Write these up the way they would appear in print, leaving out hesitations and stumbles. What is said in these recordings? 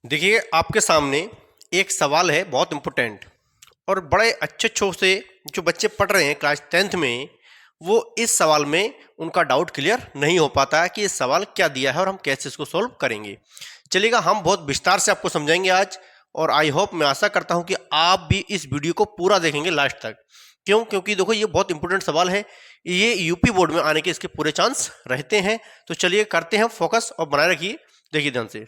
देखिए आपके सामने एक सवाल है बहुत इम्पोर्टेंट और बड़े अच्छे से जो बच्चे पढ़ रहे हैं क्लास 10th में वो इस सवाल में उनका डाउट क्लियर नहीं हो पाता है कि इस सवाल क्या दिया है और हम कैसे इसको सॉल्व करेंगे। चलिएगा हम बहुत विस्तार से आपको समझाएंगे आज और आई होप मैं आशा करता हूं कि आप भी इस वीडियो को पूरा देखेंगे लास्ट तक। क्योंकि देखो ये बहुत इंपॉर्टेंट सवाल है, ये यूपी बोर्ड में आने के इसके पूरे चांस रहते हैं। तो चलिए करते हैं फोकस और बनाए रखिए। देखिए ध्यान से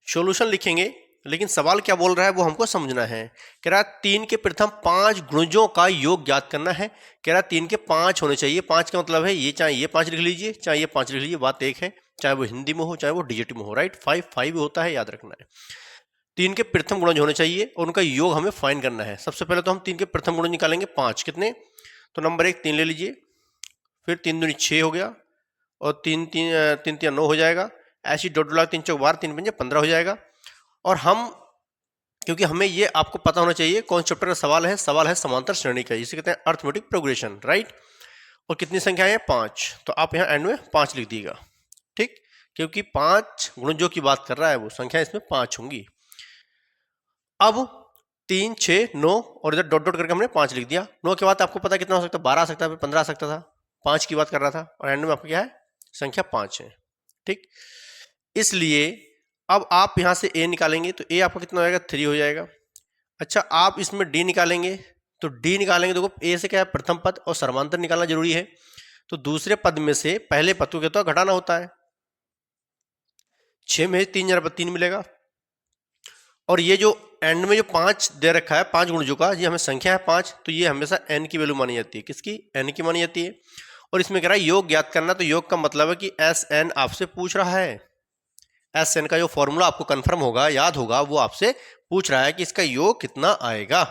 सॉल्यूशन लिखेंगे, लेकिन सवाल क्या बोल रहा है वो हमको समझना है। कह रहा है 3 के प्रथम 5 गुणजों का योग ज्ञात करना है। कह रहा है 3 के 5 होने चाहिए। 5 का मतलब है ये, चाहे ये 5 लिख लीजिए चाहे ये 5 लिख लीजिए, बात एक है, चाहे वो हिंदी में हो चाहे वो डिजिट में हो। राइट, 5 होता है, याद रखना है। 3 के प्रथम गुणज होने चाहिए और उनका योग हमें फाइंड करना है। सबसे पहले तो हम 3 के प्रथम गुणज निकालेंगे 5 कितने, तो नंबर 1 3 ले लीजिए, फिर 3 दूनी 6 हो गया और 3 3 3 9 हो जाएगा। ऐसी डॉट डॉट 3 चौक 12 3 पंजे 15 हो जाएगा। और हम, क्योंकि हमें ये आपको पता होना चाहिए कौन चैप्टर का सवाल है समांतर श्रेणी का, जिसे कहते हैं अर्थमेटिक प्रोग्रेशन। राइट, और कितनी संख्या है 5, तो आप यहाँ एंड में 5 लिख दीजिएगा। ठीक, क्योंकि 5 गुणजों की बात कर रहा है वो संख्या इसमें 5 होंगी। अब 3 6 9 और इधर डॉट डॉट करके हमने 5 लिख दिया। 9 के बाद आपको पता कितना हो सकता है, 12 आ सकता है, 15 आ सकता था। 5 की बात कर रहा था और एंड में आपका क्या है, संख्या 5 है। ठीक, इसलिए अब आप यहां से a निकालेंगे तो a आपका कितना हो जाएगा, 3 हो जाएगा। अच्छा, आप इसमें d निकालेंगे तो d निकालेंगे, देखो a से क्या है प्रथम पद और समांतर निकालना जरूरी है। तो दूसरे पद में से पहले पद को तो घटाना होता है। 6 में 3 जरा 3 मिलेगा। और ये जो एंड में जो 5 दे रखा है 5 गुणजों का, ये हमें संख्या है 5, तो ये हमेशा n की वैल्यू मानी जाती है। किसकी, n की मानी जाती है। और इसमें कह रहा है योग ज्ञात करना, तो योग का मतलब है कि Sn आपसे पूछ रहा है। Sn का जो फॉर्मूला आपको कंफर्म होगा, याद होगा, वो आपसे पूछ रहा है कि इसका योग कितना आएगा।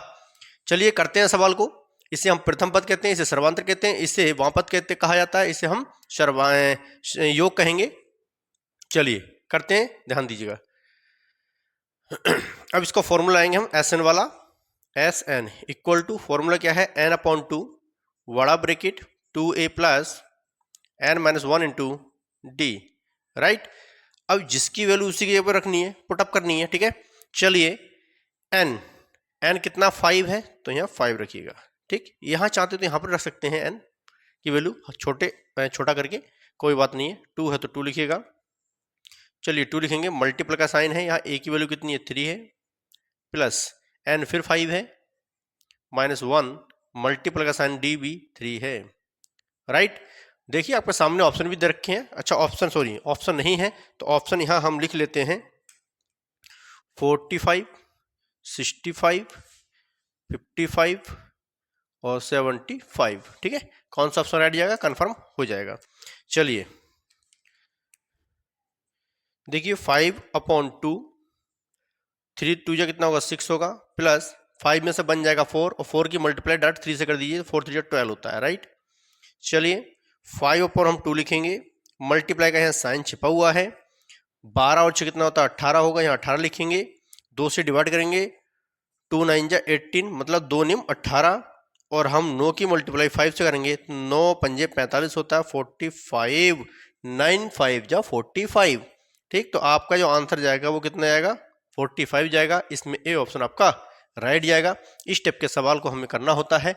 चलिए करते हैं सवाल को। इसे हम प्रथम पद कहते हैं, इसे सर्वांतर कहते हैं, इसे वामपद कहते कहा जाता है, इसे हम योग कहेंगे। चलिए करते हैं, ध्यान दीजिएगा। अब इसको फॉर्मूला आएंगे हम Sn वाला। Sn इक्वल टू, फॉर्मूला क्या है, n/2 बड़ा bracket 2a plus n-1 into D. Right, अब जिसकी वैल्यू उसी की जगह पर रखनी है, पुटअप करनी है। ठीक है, चलिए n कितना 5 है तो यहाँ 5 रखिएगा। ठीक, यहाँ चाहते तो यहाँ पर रख सकते हैं n की वैल्यू छोटा करके, कोई बात नहीं है। 2 है तो 2 लिखिएगा। चलिए 2 लिखेंगे, मल्टीपल का साइन है, यहाँ a की वैल्यू कितनी है, 3 है, प्लस n फिर 5 है, -1 मल्टीपल का साइन d भी 3 है। राइट, देखिए आपके सामने ऑप्शन भी दे रखे हैं। अच्छा ऑप्शन नहीं है तो ऑप्शन यहां हम लिख लेते हैं 45 65 55 और 75। ठीक है, कौन सा ऑप्शन ऐड जाएगा, कंफर्म हो जाएगा। चलिए देखिए 5/2, 3 2 जा कितना होगा 6 होगा, प्लस 5 में से बन जाएगा 4 और 4 की मल्टीप्लाई डायरेक्ट 3 से कर दीजिए, 4 3 12 होता है। राइट, चलिए 5 हम 2 लिखेंगे, मल्टीप्लाई का यहाँ साइन छिपा हुआ है। 12 और 6 कितना होता है 18 होगा, यहाँ 18 लिखेंगे, 2 से डिवाइड करेंगे, 2 9 जा 18 मतलब 2 निम 18, और हम 9 की मल्टीप्लाई 5 से करेंगे, 9 पंजे 45 होता है, 45 9 5 जा 45। ठीक, तो आपका जो आंसर जाएगा वो कितना जाएगा, 45 जाएगा। इसमें ए ऑप्शन आपका राइट जाएगा। इस टाइप के सवाल को हमें करना होता है।